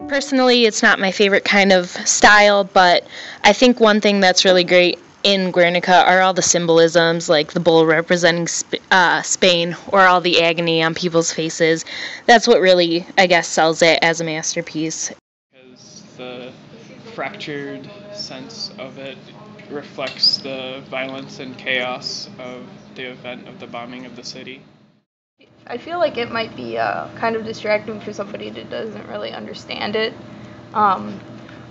Personally, it's not my favorite kind of style, but I think one thing that's really great in Guernica are all the symbolisms, like the bull representing Spain, or all the agony on people's faces. That's what really, I guess, sells it as a masterpiece. Because the fractured sense of it reflects the violence and chaos of the event of the bombing of the city. I feel like it might be kind of distracting for somebody that doesn't really understand it. Um,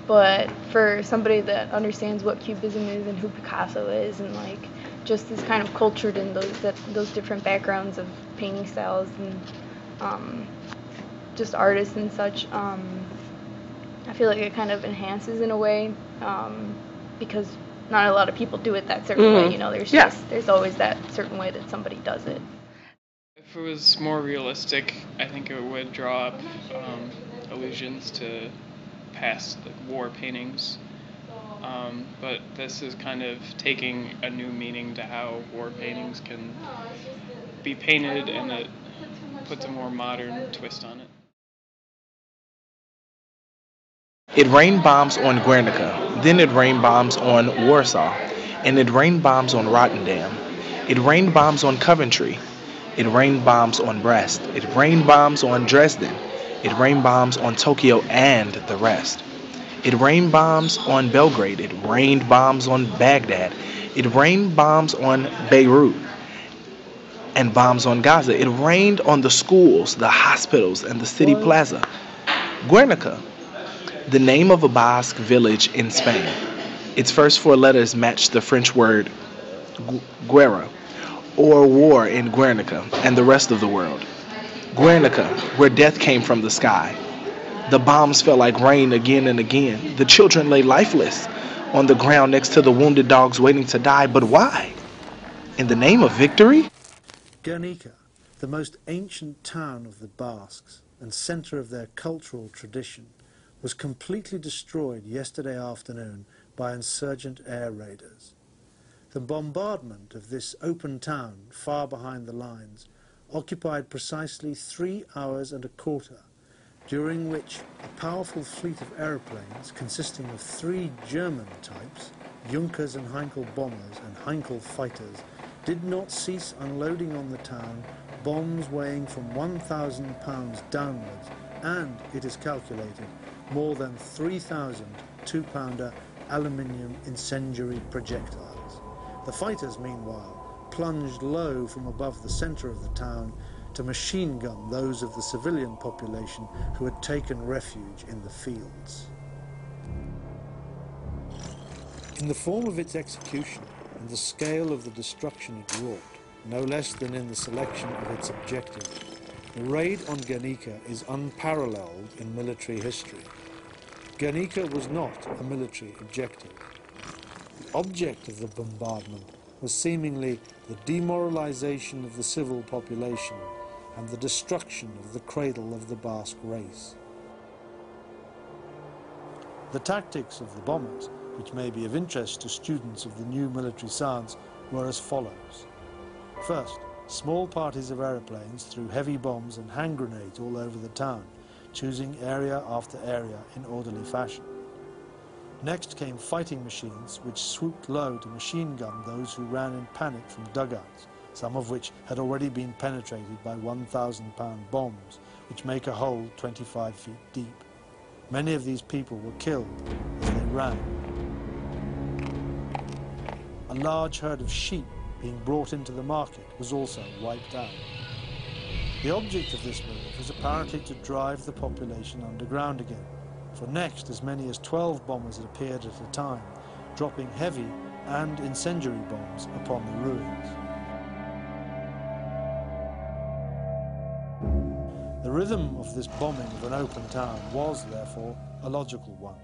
but for somebody that understands what Cubism is and who Picasso is, and like just is kind of cultured in those different backgrounds of painting styles and just artists and such, I feel like it kind of enhances in a way because not a lot of people do it that certain way. You know, there's always that certain way that somebody does it. If it was more realistic, I think it would draw up allusions to past war paintings. But this is kind of taking a new meaning to how war paintings can be painted, and it puts a more modern twist on it. It rained bombs on Guernica, then it rained bombs on Warsaw, and it rained bombs on Rotterdam. It rained bombs on Coventry. It rained bombs on Brest. It rained bombs on Dresden. It rained bombs on Tokyo and the rest. It rained bombs on Belgrade. It rained bombs on Baghdad. It rained bombs on Beirut and bombs on Gaza. It rained on the schools, the hospitals, and the city plaza. Guernica, the name of a Basque village in Spain. Its first four letters match the French word guerra, or war in Guernica and the rest of the world. Guernica, where death came from the sky. The bombs fell like rain again and again. The children lay lifeless on the ground next to the wounded dogs waiting to die. But why? In the name of victory? Guernica, the most ancient town of the Basques and centre of their cultural tradition, was completely destroyed yesterday afternoon by insurgent air raiders. The bombardment of this open town, far behind the lines, occupied precisely 3 hours and a quarter, during which a powerful fleet of aeroplanes consisting of 3 German types, Junkers and Heinkel bombers and Heinkel fighters, did not cease unloading on the town bombs weighing from 1,000 pounds downwards and, it is calculated, more than 3,000 two-pounder aluminium incendiary projectiles. The fighters, meanwhile, plunged low from above the centre of the town to machine gun those of the civilian population who had taken refuge in the fields. In the form of its execution and the scale of the destruction it wrought, no less than in the selection of its objective, the raid on Guernica is unparalleled in military history. Guernica was not a military objective. The object of the bombardment was seemingly the demoralization of the civil population and the destruction of the cradle of the Basque race. The tactics of the bombers, which may be of interest to students of the new military science, were as follows. First, small parties of aeroplanes threw heavy bombs and hand grenades all over the town, choosing area after area in orderly fashion. Next came fighting machines, which swooped low to machine gun those who ran in panic from dugouts, some of which had already been penetrated by 1,000-pound bombs, which make a hole 25 feet deep. Many of these people were killed as they ran. A large herd of sheep being brought into the market was also wiped out. The object of this move was apparently to drive the population underground again, for next as many as 12 bombers had appeared at a time, dropping heavy and incendiary bombs upon the ruins. The rhythm of this bombing of an open town was, therefore, a logical one.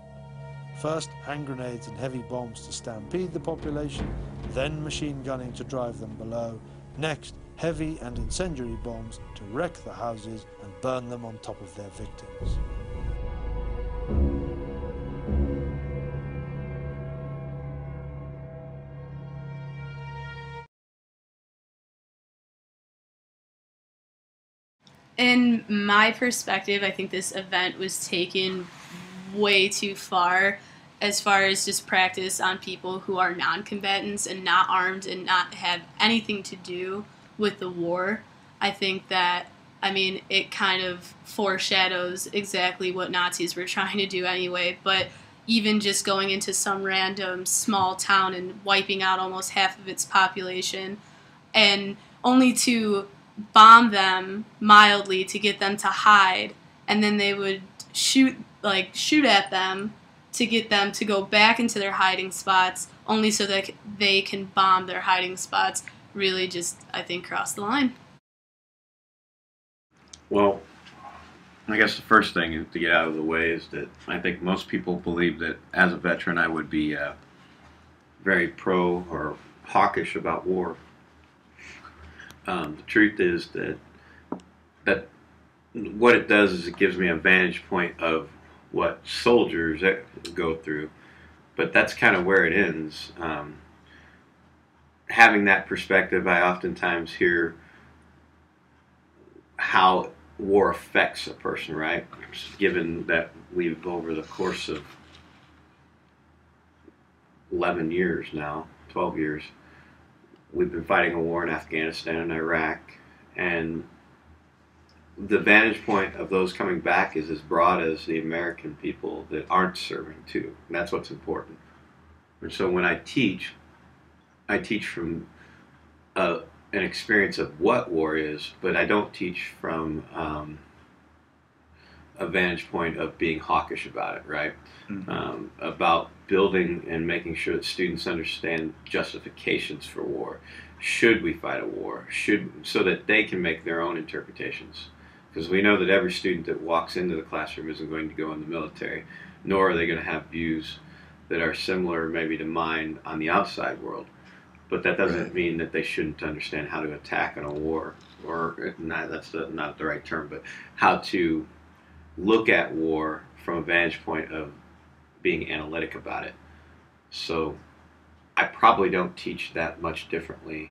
First, hand grenades and heavy bombs to stampede the population, then machine gunning to drive them below, next, heavy and incendiary bombs to wreck the houses and burn them on top of their victims. In my perspective, I think this event was taken way too far as just practice on people who are non-combatants and not armed and not have anything to do with the war. I think that, I mean, it kind of foreshadows exactly what Nazis were trying to do anyway, but even just going into some random small town and wiping out almost half of its population, and only to bomb them mildly to get them to hide, and then they would shoot at them to get them to go back into their hiding spots, only so that they can bomb their hiding spots, really just, I think, cross the line. Well, I guess the first thing to get out of the way is that I think most people believe that as a veteran I would be very pro or hawkish about war. The truth is that what it does is it gives me a vantage point of what soldiers go through, but that's kind of where it ends. Having that perspective, I oftentimes hear how war affects a person, right? Given that we've, over the course of 11 years now, 12 years, we've been fighting a war in Afghanistan and Iraq, and the vantage point of those coming back is as broad as the American people that aren't serving too. And that's what's important. And so when I teach from an experience of what war is, but I don't teach from a vantage point of being hawkish about it, right? Mm-hmm. About building and making sure that students understand justifications for war. Should we fight a war? So that they can make their own interpretations. Because we know that every student that walks into the classroom isn't going to go in the military, nor are they going to have views that are similar maybe to mine on the outside world. But that doesn't mean that they shouldn't understand how to attack in a war, or that's not the right term, but how to look at war from a vantage point of being analytic about it. So I probably don't teach that much differently